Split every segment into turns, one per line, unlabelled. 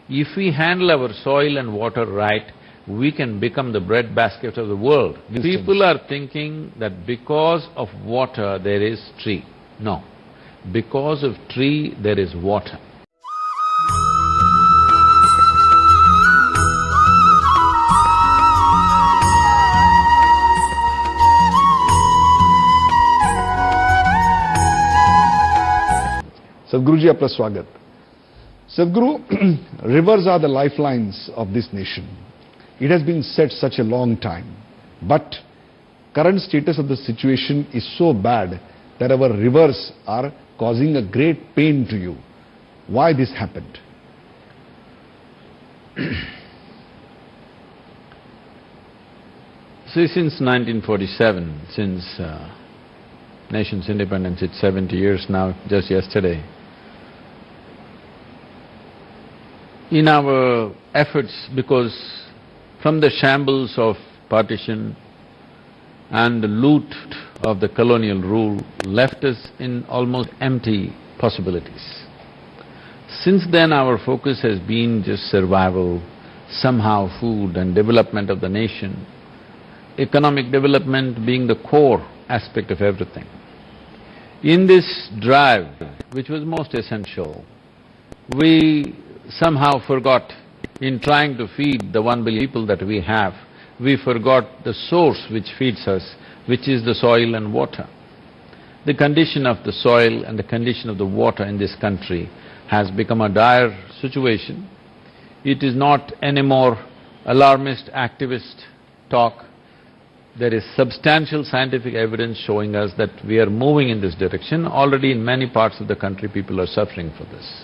If we handle our soil and water right, we can become the breadbasket of the world. People are thinking that because of water there is tree. No. Because of tree there is water.
Sadhguruji, apna swagat. Sadhguru, rivers are the lifelines of this nation. It has been said such a long time. But current status of the situation is so bad that our rivers are causing a great pain to you. Why this happened?
See, since 1947, since nation's independence, it's 70 years now, just yesterday. In our efforts, because from the shambles of partition and the loot of the colonial rule left us in almost empty possibilities. Since then our focus has been just survival, somehow food and development of the nation, economic development being the core aspect of everything. In this drive, which was most essential, we somehow forgot, in trying to feed the 1 billion people that we have, we forgot the source which feeds us, which is the soil and water. The condition of the soil and the condition of the water in this country has become a dire situation. It is not anymore alarmist, activist talk. There is substantial scientific evidence showing us that we are moving in this direction. Already in many parts of the country, people are suffering for this.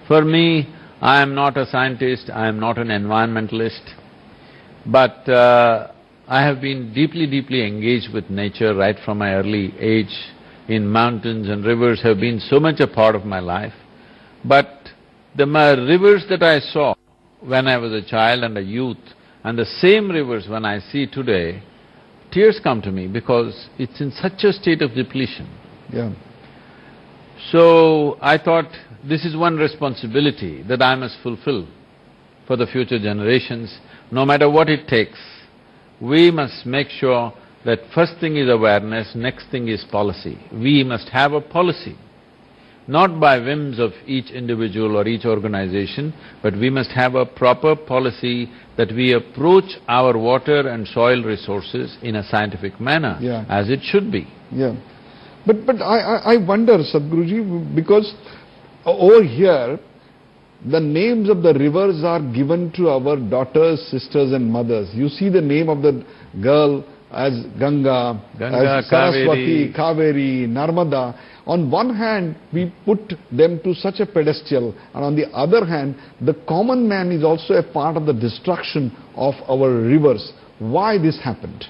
For me, I am not a scientist, I am not an environmentalist, but I have been deeply engaged with nature right from my early age. In mountains and rivers have been so much a part of my life. But the rivers that I saw when I was a child and a youth, and the same rivers when I see today, tears come to me because it's in such a state of depletion.
Yeah.
So I thought, this is one responsibility that I must fulfill for the future generations. No matter what it takes, we must make sure that first thing is awareness, next thing is policy. We must have a policy, not by whims of each individual or each organization, but we must have a proper policy that we approach our water and soil resources in a scientific manner, as it should be.
Yeah. But I wonder, Sadhguruji, because over here, the names of the rivers are given to our daughters, sisters and mothers. You see the name of the girl as Ganga, as Saraswati, Kaveri, Narmada. On one hand, we put them to such a pedestal, and on the other hand, the common man is also a part of the destruction of our rivers. Why this happened?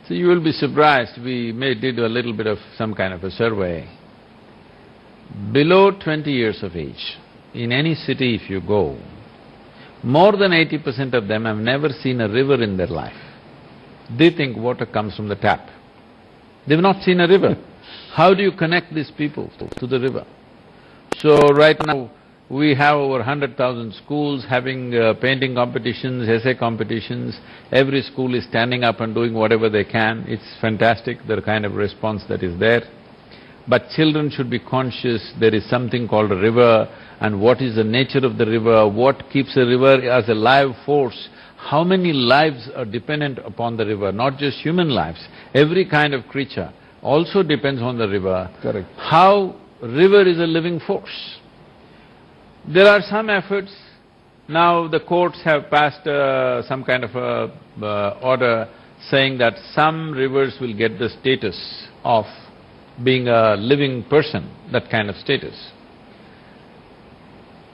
So you will be surprised, we did a little bit of some kind of a survey. Below 20 years of age, in any city if you go, more than 80% of them have never seen a river in their life. They think water comes from the tap. They've not seen a river. How do you connect these people to the river? So right now, we have over 100,000 schools having painting competitions, essay competitions. Every school is standing up and doing whatever they can. It's fantastic, the kind of response that is there. But children should be conscious there is something called a river, and what is the nature of the river, what keeps a river as a live force, how many lives are dependent upon the river, not just human lives, every kind of creature also depends on the river.
Correct.
How river is a living force. There are some efforts, now the courts have passed some kind of a order saying that some rivers will get the status of being a living person, that kind of status.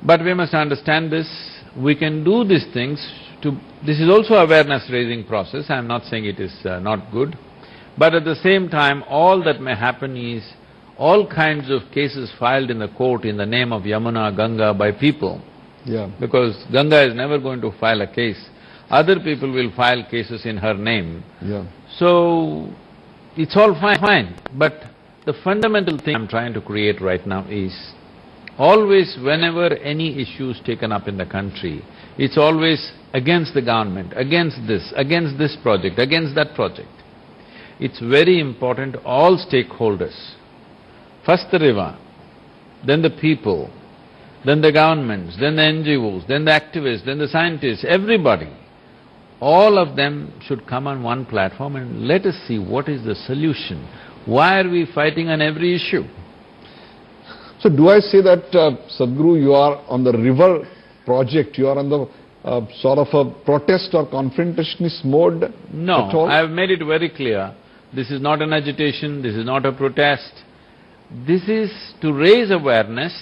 But we must understand this, we can do these things this is also awareness-raising process, I am not saying it is not good, but at the same time, all that may happen is all kinds of cases filed in the court in the name of Yamuna, Ganga by people. Because Ganga is never going to file a case, other people will file cases in her name. So, it's all fine, but the fundamental thing I'm trying to create right now is Always, whenever any issue is taken up in the country, it's always against the government, against this project, against that project. It's very important, all stakeholders, first the river, then the people, then the governments, then the NGOs, then the activists, then the scientists, everybody, all of them should come on one platform and let us see what is the solution. Why are we fighting on every issue?
So do I say that, Sadhguru, you are on the river project, you are on the sort of a protest or confrontationist mode?
No,
at all?
I have made it very clear. This is not an agitation, this is not a protest. This is to raise awareness.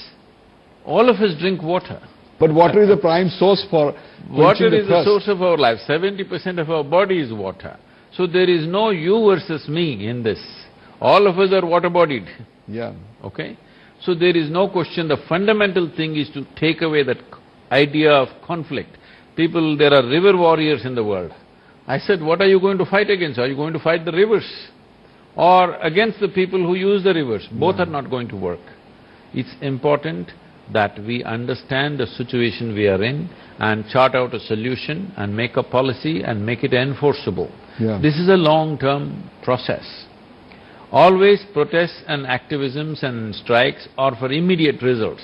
All of us drink water.
But water is the prime source for
Water
quenching
is the
thirst.
source of our life. 70% of our body is water. So there is no you versus me in this. All of us are water-bodied,
Yeah.
okay? So there is no question. The fundamental thing is to take away that idea of conflict. People, there are river warriors in the world. I said, what are you going to fight against? Are you going to fight the rivers? Or against the people who use the rivers? Both are not going to work. It's important that we understand the situation we are in and chart out a solution and make a policy and make it enforceable.
Yeah.
This is a long-term process. Always protests and activisms and strikes are for immediate results.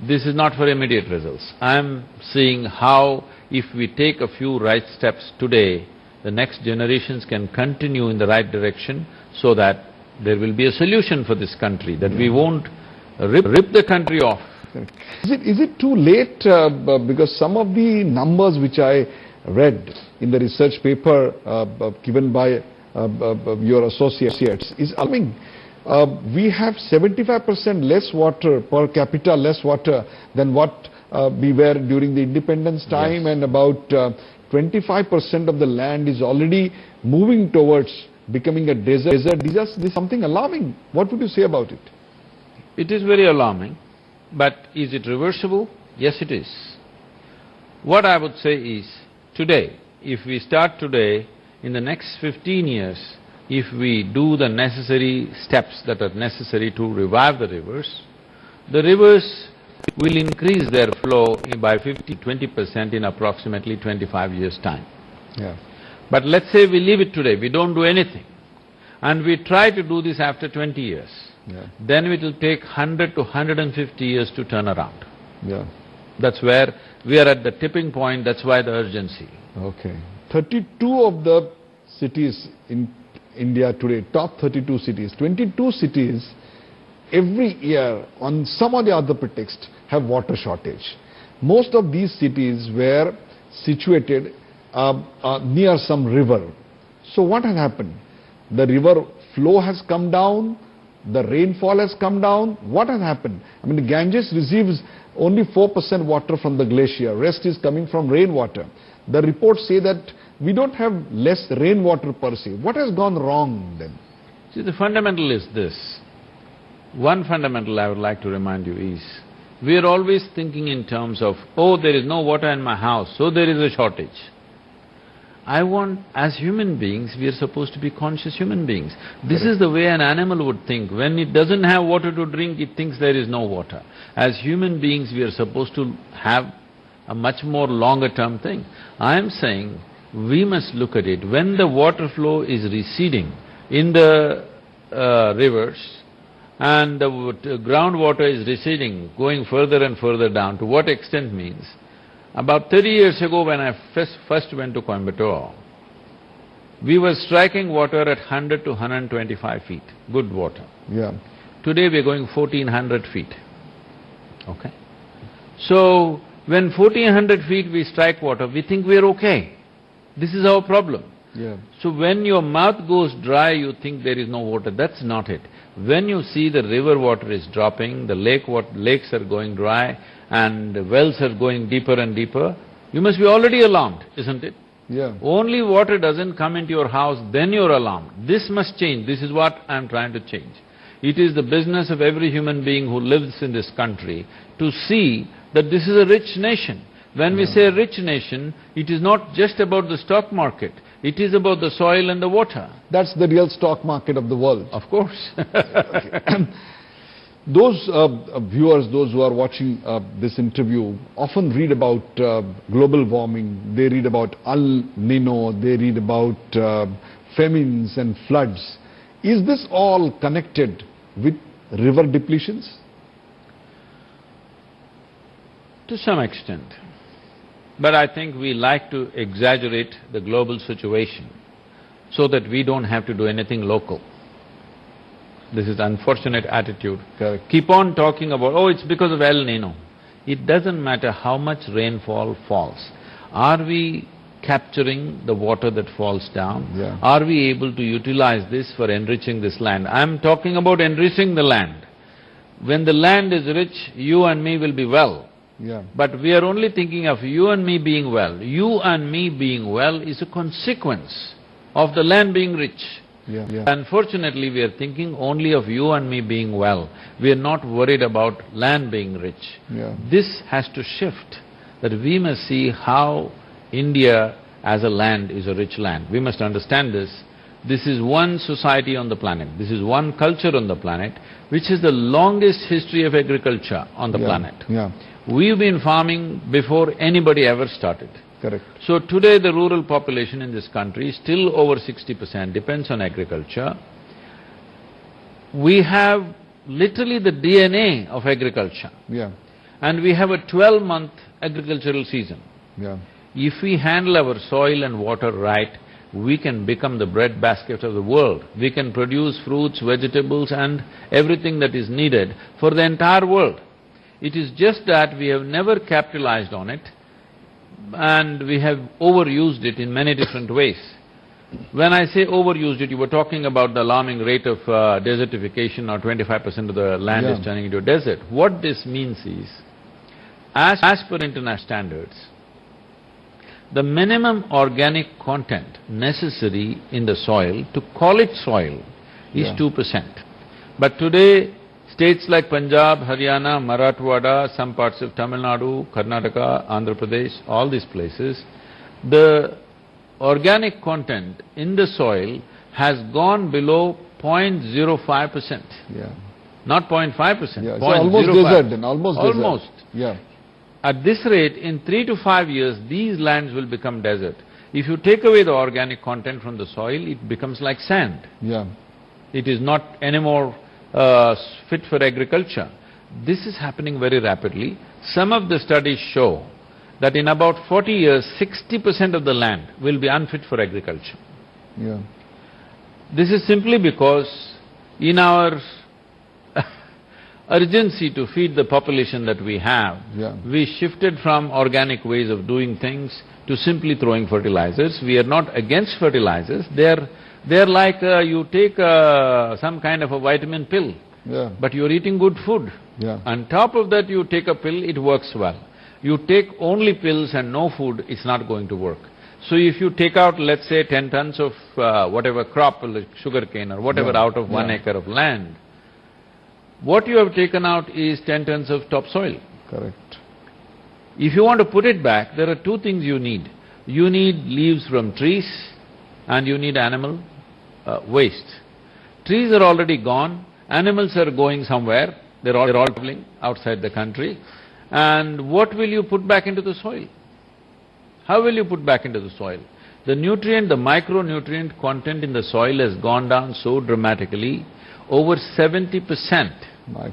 This is not for immediate results. I am seeing how if we take a few right steps today, the next generations can continue in the right direction so that there will be a solution for this country, that we won't rip the country off.
Is it too late, because some of the numbers which I read in the research paper given by your associates is alarming. We have 75% less water per capita, less water than what we were during the independence time,
Yes.
and about 25% of the land is already moving towards becoming a desert. This is something alarming. What would you say about it?
It is very alarming, but is it reversible? Yes, it is. What I would say is, today, if we start today, in the next 15 years, if we do the necessary steps that are necessary to revive the rivers will increase their flow by 20% in approximately 25 years' time.
Yeah.
But let's say we leave it today, we don't do anything, and we try to do this after 20 years,
Yeah.
then it will take 100 to 150 years to turn around.
Yeah.
That's where we are at the tipping point, that's why the urgency.
Okay. 32 of the cities in India today, top 32 cities, 22 cities every year on some or the other pretext have water shortage. Most of these cities were situated near some river. So what has happened? The river flow has come down, the rainfall has come down. What has happened? I mean, the Ganges receives only 4% water from the glacier, rest is coming from rainwater. The reports say that we don't have less rainwater per se. What has gone wrong then?
See, the fundamental is this. One fundamental I would like to remind you is, we are always thinking in terms of, oh, there is no water in my house, so there is a shortage. I want, as human beings, we are supposed to be conscious human beings. This is the way an animal would think. When it doesn't have water to drink, it thinks there is no water. As human beings, we are supposed to have a much more longer-term thing. I am saying, we must look at it. When the water flow is receding in the rivers, and the groundwater is receding, going further and further down, to what extent means, about 30 years ago when I first went to Coimbatore, we were striking water at 100 to 125 feet, good water.
Yeah.
Today we are going 1400 feet, okay? So, when 1400 feet we strike water, we think we are okay. This is our problem.
Yeah.
So when your mouth goes dry, you think there is no water. That's not it. When you see the river water is dropping, the lakes are going dry, and the wells are going deeper and deeper, you must be already alarmed, isn't it?
Yeah.
Only water doesn't come into your house, then you're alarmed. This must change. This is what I'm trying to change. It is the business of every human being who lives in this country to see that this is a rich nation. When we say rich nation, it is not just about the stock market, it is about the soil and the water.
That's the real stock market of the world.
Of course.
Those viewers, those who are watching this interview, often read about global warming, they read about El Nino, they read about famines and floods. Is this all connected with river depletions?
To some extent. But I think we like to exaggerate the global situation so that we don't have to do anything local. This is unfortunate attitude.
Correct.
Keep on talking about, oh, it's because of El Nino. It doesn't matter how much rainfall falls. Are we capturing the water that falls down?
Yeah.
Are we able to utilize this for enriching this land? I'm talking about enriching the land. When the land is rich, you and me will be well.
Yeah.
But we are only thinking of you and me being well. You and me being well is a consequence of the land being rich.
Yeah. Yeah.
Unfortunately, we are thinking only of you and me being well. We are not worried about land being rich.
Yeah.
This has to shift, that we must see how India as a land is a rich land. We must understand this. This is one society on the planet, this is one culture on the planet, which has the longest history of agriculture on the planet.
Yeah.
We've been farming before anybody ever started.
Correct.
So today the rural population in this country is still over 60%, depends on agriculture. We have literally the DNA of agriculture.
Yeah.
And we have a 12-month agricultural season.
Yeah.
If we handle our soil and water right, we can become the breadbasket of the world. We can produce fruits, vegetables and everything that is needed for the entire world. It is just that we have never capitalized on it and we have overused it in many different ways. When I say overused it, you were talking about the alarming rate of desertification, or 25% of the land is turning into a desert. What this means is, as per international standards, the minimum organic content necessary in the soil, to call it soil, is 2%. But today, states like Punjab, Haryana, Marathwada, some parts of Tamil Nadu, Karnataka, Andhra Pradesh, all these places, the organic content in the soil has gone below 0.05%.
Yeah.
Not 0.5%,
Yeah.
0.05.
So almost desert then, almost desert.
Almost.
Yeah.
At this rate, in 3 to 5 years, these lands will become desert. If you take away the organic content from the soil, it becomes like sand.
Yeah.
It is not anymore fit for agriculture. This is happening very rapidly. Some of the studies show that in about 40 years, 60% of the land will be unfit for agriculture.
Yeah.
This is simply because in our urgency to feed the population that we have, we shifted from organic ways of doing things to simply throwing fertilizers. We are not against fertilizers, they're like you take some kind of a vitamin pill, but you're eating good food. On top of that you take a pill, it works well. You take only pills and no food, it's not going to work. So if you take out, let's say, 10 tons of whatever crop, like sugarcane or whatever out of 1 acre of land, what you have taken out is 10 tons of topsoil.
Correct.
If you want to put it back, there are two things you need. You need leaves from trees and you need animal waste. Trees are already gone, animals are going somewhere, they're all traveling outside the country. And what will you put back into the soil? How will you put back into the soil? The nutrient, the micronutrient content in the soil has gone down so dramatically. Over 70%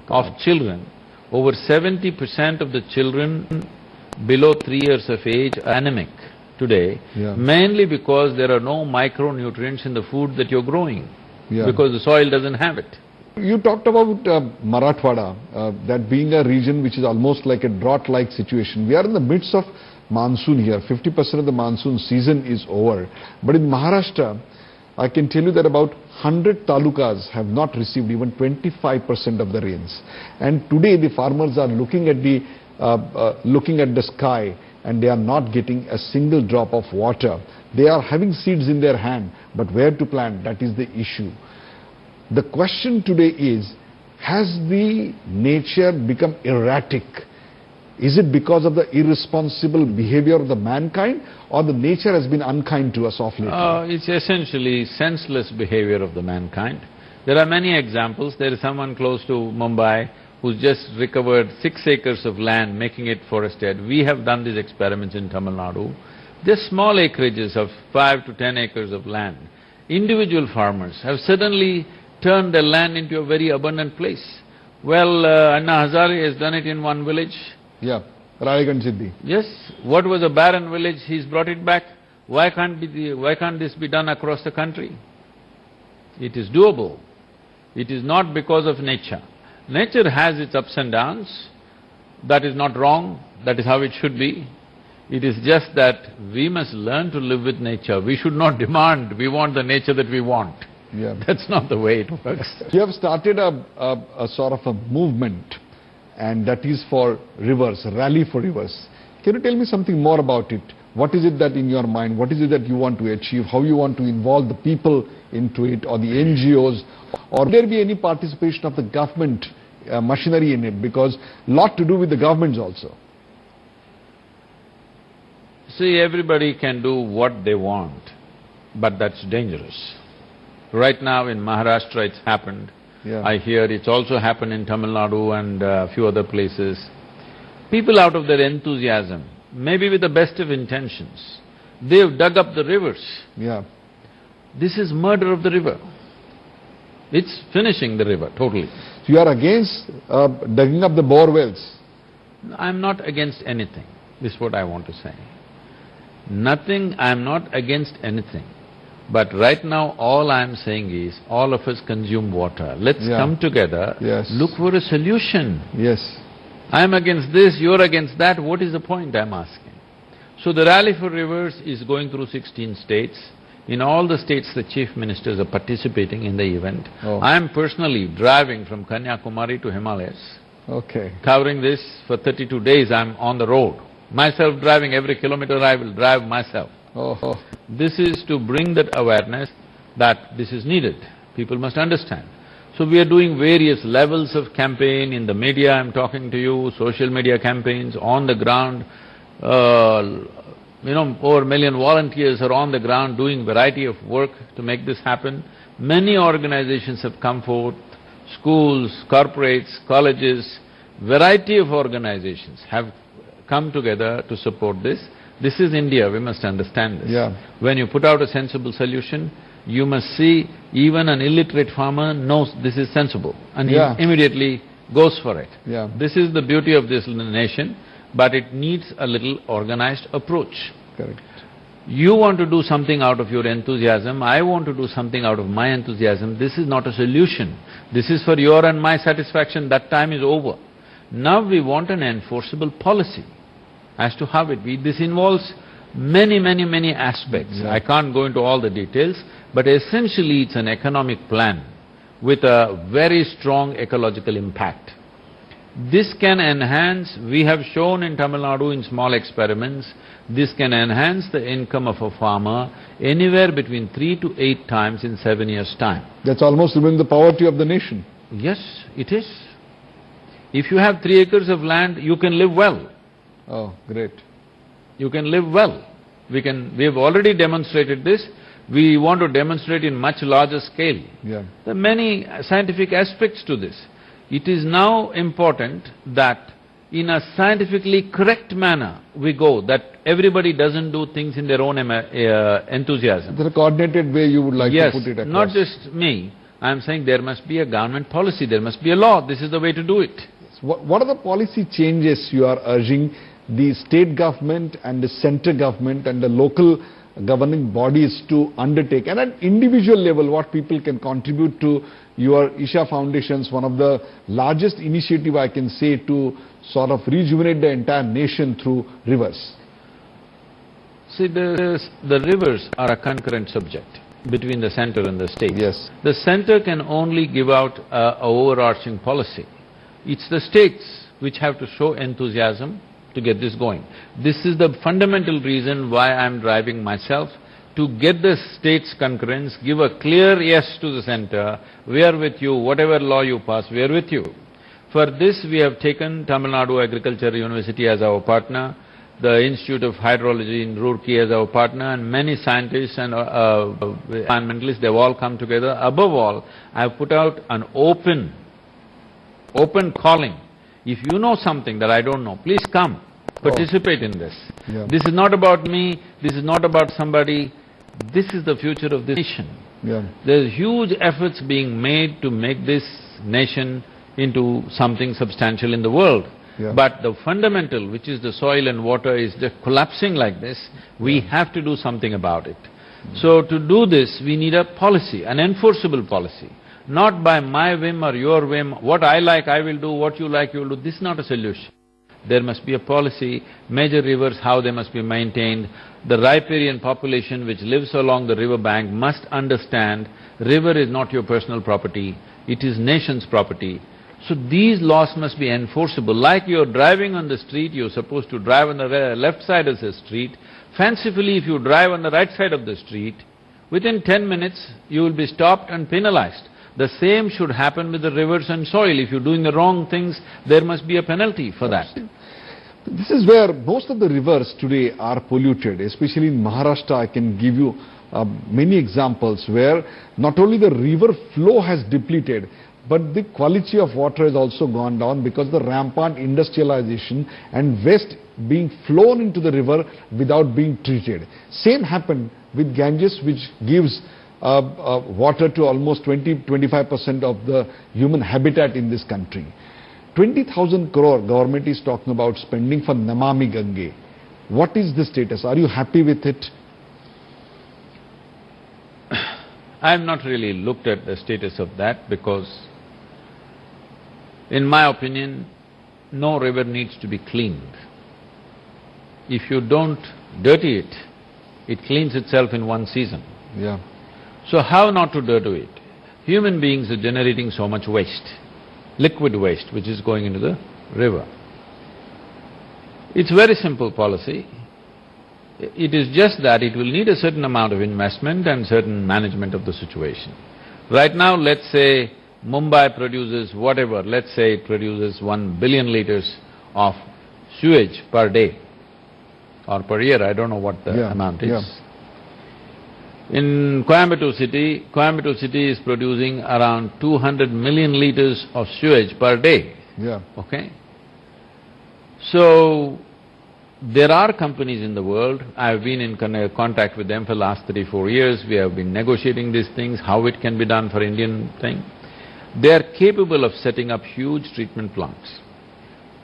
of children, over 70% of the children below 3 years of age are anemic today, mainly because there are no micronutrients in the food that you're growing, because the soil doesn't have it.
You talked about Marathwada, that being a region which is almost like a drought-like situation. We are in the midst of monsoon here, 50% of the monsoon season is over. But in Maharashtra, I can tell you that about 100 talukas have not received even 25% of the rains. And today the farmers are looking at the sky and they are not getting a single drop of water. They are having seeds in their hand, but where to plant, that is the issue. The question today is, has the nature become erratic? Is it because of the irresponsible behavior of the mankind, or the nature has been unkind to us of late?
It's essentially senseless behavior of the mankind. There are many examples. There is someone close to Mumbai who's just recovered 6 acres of land, making it forested. We have done these experiments in Tamil Nadu. Just small acreages of 5 to 10 acres of land. Individual farmers have suddenly turned their land into a very abundant place. Well, Anna Hazare has done it in one village.
Yeah, Raiganj Siddhi.
Yes, what was a barren village, he's brought it back. Why can't this be done across the country? It is doable. It is not because of nature. Nature has its ups and downs. That is not wrong, that is how it should be. It is just that we must learn to live with nature. We should not demand, we want the nature that we want.
Yeah.
That's not the way it works.
You have started a sort of a movement, and that is for rivers, rally for rivers. Can you tell me something more about it? What is it that in your mind, what is it that you want to achieve, how you want to involve the people into it, or the NGOs, or will there be any participation of the government machinery in it, because lot to do with the governments also?
See, everybody can do what they want, but that's dangerous. Right now in Maharashtra it's happened.
Yeah.
I hear it's also happened in Tamil Nadu and a few other places. People out of their enthusiasm, maybe with the best of intentions, they've dug up the rivers.
Yeah.
This is murder of the river. It's finishing the river totally.
So you are against digging up the bore wells?
I'm not against anything, this is what I want to say. Nothing, I'm not against anything. But right now all I'm saying is, all of us consume water. Let's come together, look for a solution.
Yes.
I'm against this, you're against that, what is the point, I'm asking? So the Rally for Rivers is going through 16 states. In all the states, the chief ministers are participating in the event. I'm personally driving from Kanyakumari to Himalayas.
Okay.
Covering this for 32 days, I'm on the road. Myself driving, every kilometer I will drive myself. This is to bring that awareness that this is needed. People must understand. So we are doing various levels of campaign in the media, I'm talking to you, social media campaigns, on the ground. Over 1 million volunteers are on the ground doing variety of work to make this happen. Many organizations have come forth, schools, corporates, colleges, variety of organizations have come together to support this. This is India, we must understand this.
Yeah.
When you put out a sensible solution, you must see even an illiterate farmer knows this is sensible and he immediately goes for it.
Yeah.
This is the beauty of this nation, but it needs a little organized approach.
Correct.
You want to do something out of your enthusiasm, I want to do something out of my enthusiasm. This is not a solution. This is for your and my satisfaction, that time is over. Now we want an enforceable policy as to how this involves many aspects.
Yeah.
I can't go into all the details, but essentially it's an economic plan with a very strong ecological impact. This can enhance, we have shown in Tamil Nadu in small experiments, this can enhance the income of a farmer anywhere between 3 to 8 times in 7 years' time.
That's almost removing the poverty of the nation.
Yes, it is. If you have 3 acres of land, you can live well.
Oh, great.
You can live well. We have already demonstrated this, we want to demonstrate in much larger scale.
Yeah.
There are many scientific aspects to this. It is now important that in a scientifically correct manner we go, that everybody doesn't do things in their own enthusiasm.
There's a coordinated way you would like to put it across.
Not just me, I'm saying there must be a government policy, there must be a law, this is the way to do it.
What are the policy changes you are urging the state government and the center government and the local governing bodies to undertake? And at individual level, what people can contribute to your Isha Foundation's one of the largest initiative I can say to sort of rejuvenate the entire nation through rivers?
See, the rivers are a concurrent subject between the center and the state.
Yes.
The center can only give out a overarching policy. It's the states which have to show enthusiasm to get this going. This is the fundamental reason why I'm driving myself, to get the state's concurrence, give a clear yes to the center, we are with you, whatever law you pass, we are with you. For this we have taken Tamil Nadu Agriculture University as our partner, the Institute of Hydrology in Roorkee as our partner, and many scientists and environmentalists, they've all come together. Above all, I've put out an open calling. If you know something that I don't know, please come, participate in this.
Yeah.
This is not about me, this is not about somebody, this is the future of this nation.
Yeah.
There's huge efforts being made to make this nation into something substantial in the world.
Yeah.
But the fundamental, which is the soil and water, is just collapsing like this. We have to do something about it. So to do this, we need a policy, an enforceable policy. Not by my whim or your whim, what I like I will do, what you like you will do, this is not a solution. There must be a policy, major rivers, how they must be maintained. The riparian population which lives along the river bank must understand, river is not your personal property, it is nation's property. So these laws must be enforceable. Like you're driving on the street, you're supposed to drive on the left side of the street. Fancifully, if you drive on the right side of the street, within 10 minutes, you will be stopped and penalized. The same should happen with the rivers and soil. If you're doing the wrong things, there must be a penalty for that.
This is where most of the rivers today are polluted, especially in Maharashtra. I can give you many examples where not only the river flow has depleted, but the quality of water has also gone down because the rampant industrialization and waste being flown into the river without being treated. Same happened with Ganges, which gives water to almost 20–25% of the human habitat in this country. 20,000 crore government is talking about spending for Namami Gange. What is the status? Are you happy with it?
I have not really looked at the status of that because, in my opinion, no river needs to be cleaned. If you don't dirty it, it cleans itself in one season.
Yeah.
So how not to dirty it? Human beings are generating so much waste, liquid waste, which is going into the river. It's very simple policy. It is just that it will need a certain amount of investment and certain management of the situation. Right now, let's say Mumbai produces whatever, let's say it produces 1 billion liters of sewage per day or per year, I don't know what the amount is. In Coimbatore city is producing around 200 million liters of sewage per day.
Yeah.
Okay? So, there are companies in the world, I've been in contact with them for the last 3–4 years, we have been negotiating these things, how it can be done for Indian thing. They are capable of setting up huge treatment plants.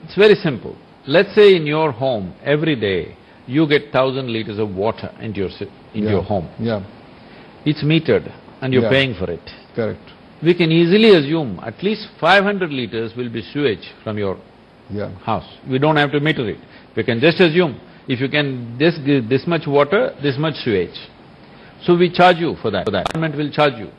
It's very simple. Let's say in your home, every day, you get 1,000 liters of water into your home.
Yeah.
It's metered and you're paying for it.
Correct.
We can easily assume at least 500 liters will be sewage from your house. We don't have to meter it. We can just assume, if you can just give this much water, this much sewage. So we charge you for that. Government will charge you.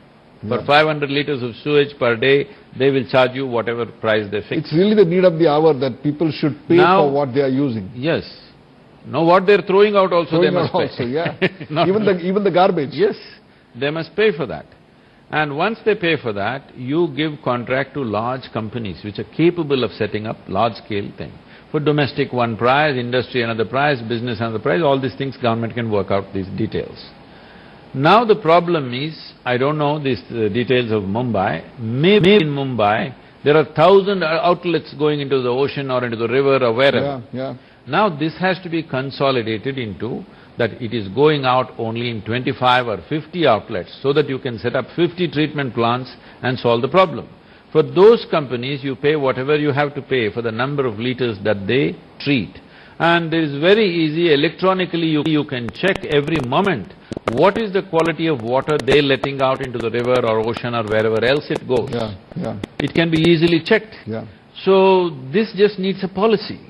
For 500 liters of sewage per day, they will charge you whatever price they fix.
It's really the need of the hour that people should pay for what they are using.
Yes. Now what they're throwing out also they must pay.
Also, yeah. Even the garbage.
Yes, they must pay for that. And once they pay for that, you give contract to large companies which are capable of setting up large-scale thing. For domestic one price, industry another price, business another price, all these things government can work out these details. Now the problem is, I don't know these details of Mumbai, maybe in Mumbai there are 1,000 outlets going into the ocean or into the river or wherever. Now this has to be consolidated into that it is going out only in 25 or 50 outlets so that you can set up 50 treatment plants and solve the problem. For those companies, you pay whatever you have to pay for the number of liters that they treat. And it is very easy, electronically you can check every moment what is the quality of water they're letting out into the river or ocean or wherever else it goes. It can be easily checked. So this just needs a policy.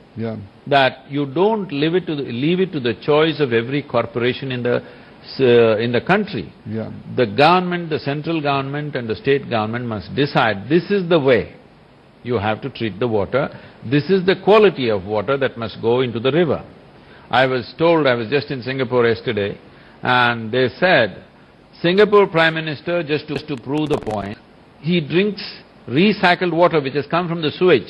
That you don't leave it to the choice of every corporation in the country. The government, the central government and the state government must decide, this is the way you have to treat the water, this is the quality of water that must go into the river. I was told, I was just in Singapore yesterday, and they said, Singapore Prime Minister, just to prove the point, he drinks recycled water which has come from the sewage.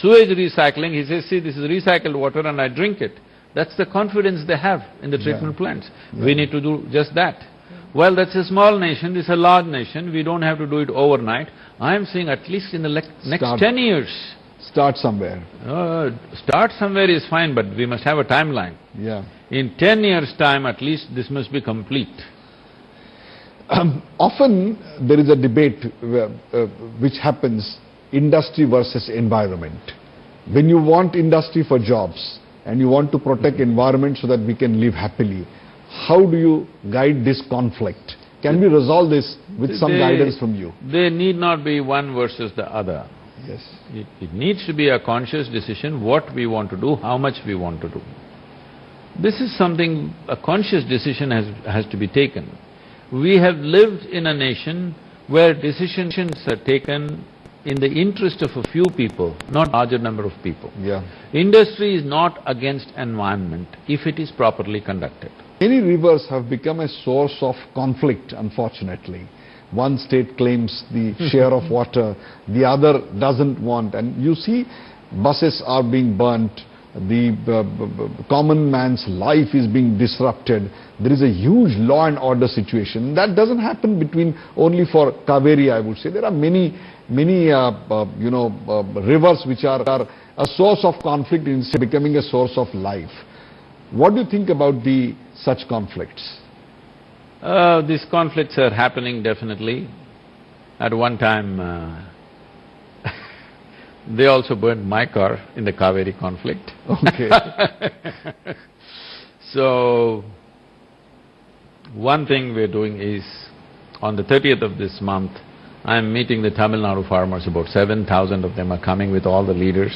Sewage recycling, he says, see, this is recycled water and I drink it. That's the confidence they have in the treatment plants.
Yeah.
We need to do just that. Well, that's a small nation, this is a large nation, we don't have to do it overnight. I am saying at least in the next 10 years.
Start somewhere.
Start somewhere is fine, but we must have a timeline.
Yeah.
In 10 years' time, at least this must be complete.
Often there is a debate which happens, industry versus environment. When you want industry for jobs and you want to protect environment so that we can live happily, how do you guide this conflict? Can we resolve this with some guidance from you?
They need not be one versus the other.
Yes.
It needs to be a conscious decision what we want to do, how much we want to do. This is something, a conscious decision has to be taken. We have lived in a nation where decisions are taken in the interest of a few people, not larger number of people.
Yeah.
Industry is not against environment if it is properly conducted.
Many rivers have become a source of conflict, unfortunately. One state claims the share of water, the other doesn't want, and you see buses are being burnt, the common man's life is being disrupted. There is a huge law and order situation. That doesn't happen only for Kaveri, I would say. There are many rivers which are a source of conflict instead of becoming a source of life. What do you think about such conflicts?
These conflicts are happening definitely. At one time, they also burned my car in the Kaveri conflict.
Okay.
So, one thing we're doing is, on the 30th of this month, I'm meeting the Tamil Nadu farmers, about 7,000 of them are coming with all the leaders.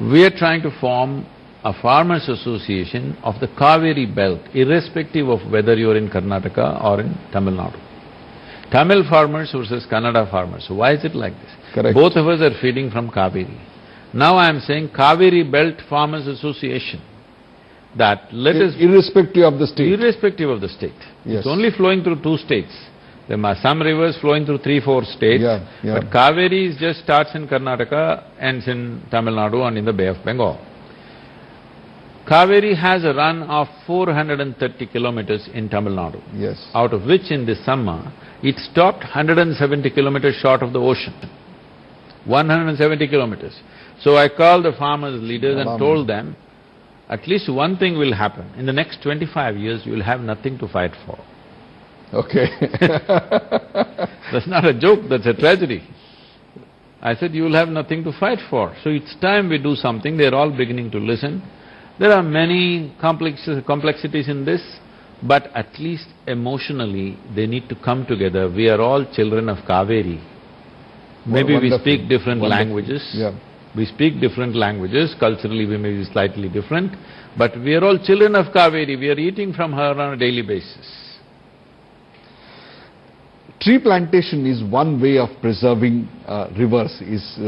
We are trying to form a farmers' association of the Kaveri belt, irrespective of whether you're in Karnataka or in Tamil Nadu. Tamil farmers versus Kannada farmers. Why is it like this?
Correct.
Both of us are feeding from Kaveri. Now I am saying Kaveri Belt Farmers Association, that let us…
Irrespective of the state.
Irrespective of the state.
Yes.
It's only flowing through 2 states. There are some rivers flowing through 3-4 states,
yeah.
but Kaveri just starts in Karnataka, ends in Tamil Nadu and in the Bay of Bengal. Kaveri has a run of 430 kilometers in Tamil Nadu.
Yes.
Out of which in this summer, it stopped 170 kilometers short of the ocean. 170 kilometers. So I called the farmers' leaders and told them, at least one thing will happen. In the next 25 years, you will have nothing to fight for.
Okay.
That's not a joke, that's a tragedy. I said, you will have nothing to fight for. So it's time we do something. They're all beginning to listen. There are many complexities in this, but at least emotionally, they need to come together. We are all children of Kaveri. Maybe we speak different languages.
Yeah.
We speak different languages, culturally we may be slightly different, but we are all children of Kaveri, we are eating from her on a daily basis.
Tree plantation is one way of preserving rivers, is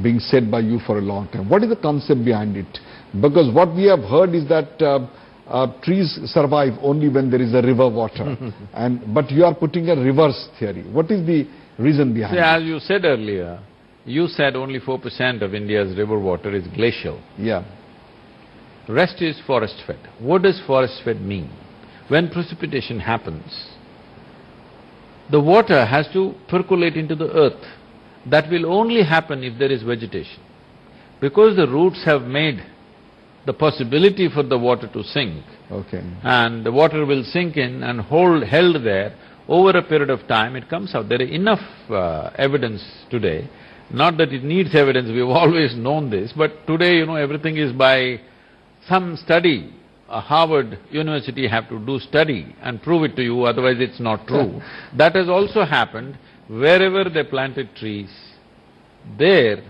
being said by you for a long time. What is the concept behind it? Because what we have heard is that trees survive only when there is a river water, but you are putting a reverse theory. What is the reason behind it?
As you said earlier, you said only 4% of India's river water is glacial.
Yeah.
Rest is forest-fed. What does forest-fed mean? When precipitation happens, the water has to percolate into the earth. That will only happen if there is vegetation. Because the roots have made the possibility for the water to sink.
Okay.
And the water will sink in and held there, over a period of time it comes out. There is enough evidence today. Not that it needs evidence, we've always known this, but today, everything is by some study. Harvard University have to do study and prove it to you, otherwise it's not true. That has also happened wherever they planted trees. There,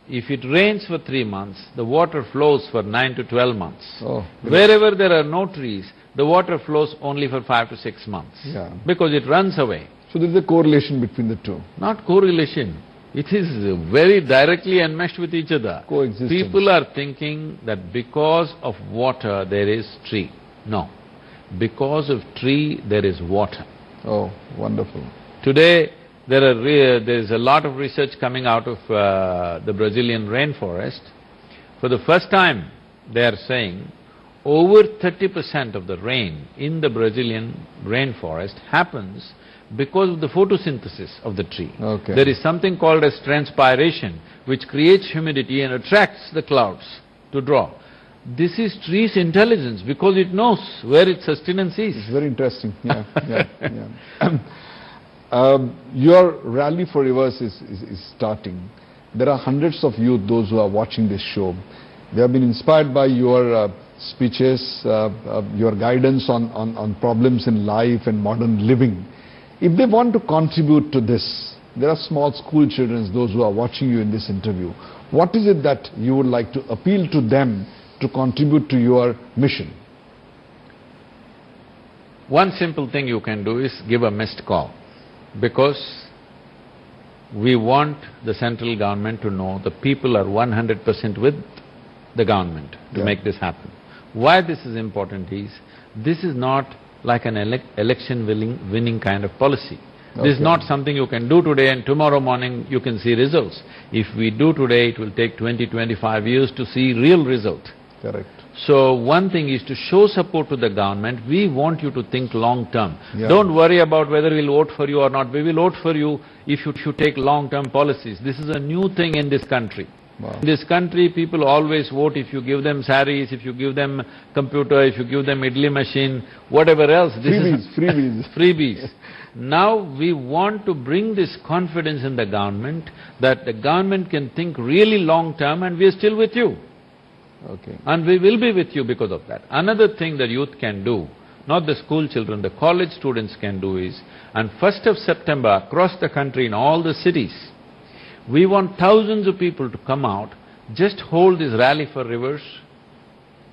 if it rains for 3 months, the water flows for 9 to 12 months.
Oh,
wherever there are no trees, the water flows only for 5 to 6 months.
Yeah.
Because it runs away.
So there is a correlation between the two.
Not correlation. It is very directly enmeshed with each other.
Coexistence.
People are thinking that because of water there is tree. No. Because of tree there is water.
Oh, wonderful.
Today there is a lot of research coming out of the Brazilian rainforest. For the first time they are saying over 30% of the rain in the Brazilian rainforest happens because of the photosynthesis of the tree.
Okay.
There is something called as transpiration, which creates humidity and attracts the clouds to draw. This is tree's intelligence because it knows where its sustenance is.
It's very interesting, yeah, your Rally for Rivers is starting. There are hundreds of youth, those who are watching this show. They have been inspired by your speeches, your guidance on problems in life and modern living. If they want to contribute to this, there are small school children, those who are watching you in this interview. What is it that you would like to appeal to them to contribute to your mission?
One simple thing you can do is give a missed call, because we want the central government to know the people are 100% with the government to make this happen. Why this is important is, this is not like an election winning kind of policy. This is not something you can do today and tomorrow morning you can see results. If we do today, it will take 20-25 years to see real result.
Correct.
So one thing is to show support to the government. We want you to think long term.
Yeah.
Don't worry about whether we'll vote for you or not. We will vote for you if you take long-term policies. This is a new thing in this country.
Wow.
In this country, people always vote if you give them saris, if you give them computer, if you give them idli machine, whatever else.
Freebies.
Freebies. Now we want to bring this confidence in the government, that the government can think really long-term and we are still with you.
Okay.
And we will be with you because of that. Another thing that youth can do, not the school children, the college students can do is, on 1st of September, across the country in all the cities, we want thousands of people to come out, just hold this rally for rivers,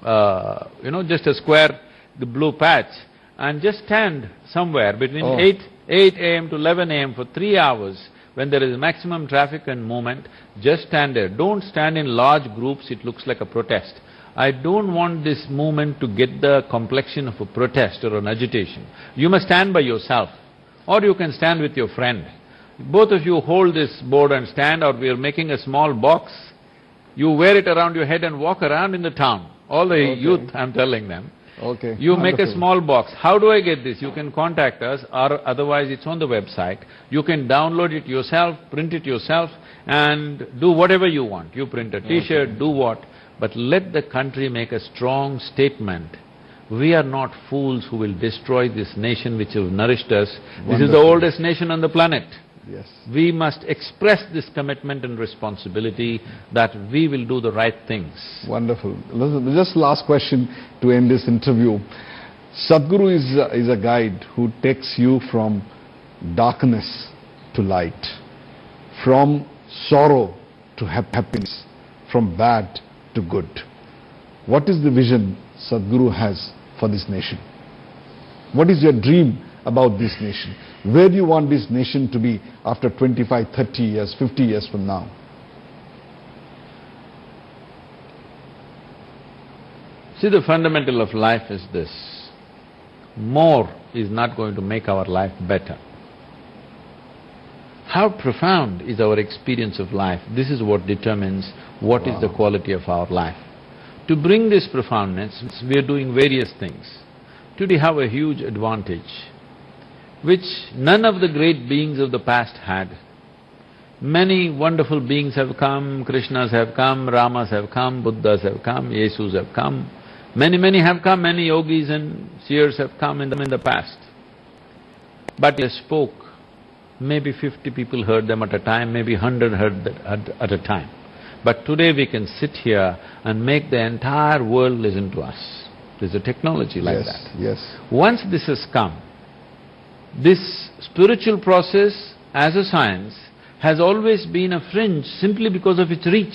just a square, the blue patch, and just stand somewhere between 8 a.m. to 11 a.m. for 3 hours, when there is maximum traffic and movement. Just stand there. Don't stand in large groups, it looks like a protest. I don't want this movement to get the complexion of a protest or an agitation. You must stand by yourself, or you can stand with your friend. Both of you hold this board and stand, or we are making a small box. You wear it around your head and walk around in the town. All the youth, I'm telling them.
Okay.
You make a small box. How do I get this? You can contact us, or otherwise it's on the website. You can download it yourself, print it yourself, and do whatever you want. You print a t-shirt, do what, but let the country make a strong statement. We are not fools who will destroy this nation which has nourished us. This is the oldest nation on the planet.
Yes.
We must express this commitment and responsibility that we will do the right things.
Wonderful. Just last question to end this interview. Sadhguru is a guide who takes you from darkness to light, from sorrow to happiness, from bad to good. What is the vision Sadhguru has for this nation? What is your dream about this nation? Where do you want this nation to be after 25, 30 years, 50 years from now?
See, the fundamental of life is this: more is not going to make our life better. How profound is our experience of life? This is what determines what is the quality of our life. To bring this profoundness, we are doing various things. Today have a huge advantage, which none of the great beings of the past had. Many wonderful beings have come, Krishnas have come, Ramas have come, Buddhas have come, Yesus have come. Many have come, many yogis and seers have come in the past. But they spoke, maybe 50 people heard them at a time, maybe 100 heard at a time. But today we can sit here and make the entire world listen to us. There's a technology like that.
Yes.
Once this has come, this spiritual process as a science has always been a fringe simply because of its reach.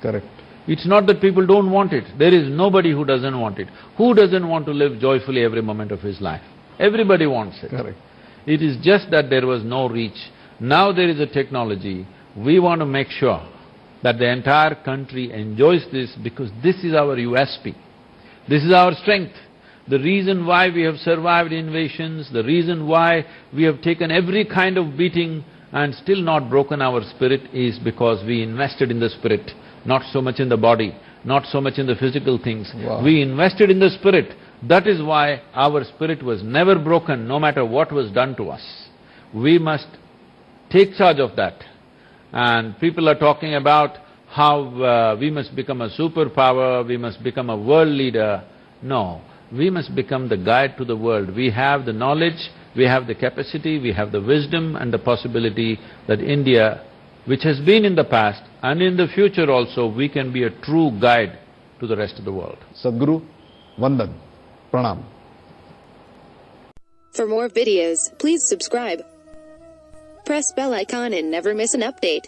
Correct.
It's not that people don't want it. There is nobody who doesn't want it. Who doesn't want to live joyfully every moment of his life? Everybody wants it.
Correct.
It is just that there was no reach. Now there is a technology. We want to make sure that the entire country enjoys this, because this is our USP. This is our strength. The reason why we have survived invasions, the reason why we have taken every kind of beating and still not broken our spirit is because we invested in the spirit, not so much in the body. not so much in the physical things.
Wow.
We invested in the spirit. That is why our spirit was never broken, no matter what was done to us. We must take charge of that. And people are talking about how we must become a superpower, we must become a world leader. No, we must become the guide to the world. We have the knowledge, we have the capacity, we have the wisdom and the possibility that India, which has been in the past and in the future also, we can be a true guide to the rest of the world.
Sadhguru, Vandan, Pranam.
For more videos, please subscribe. Press bell icon and never miss an update.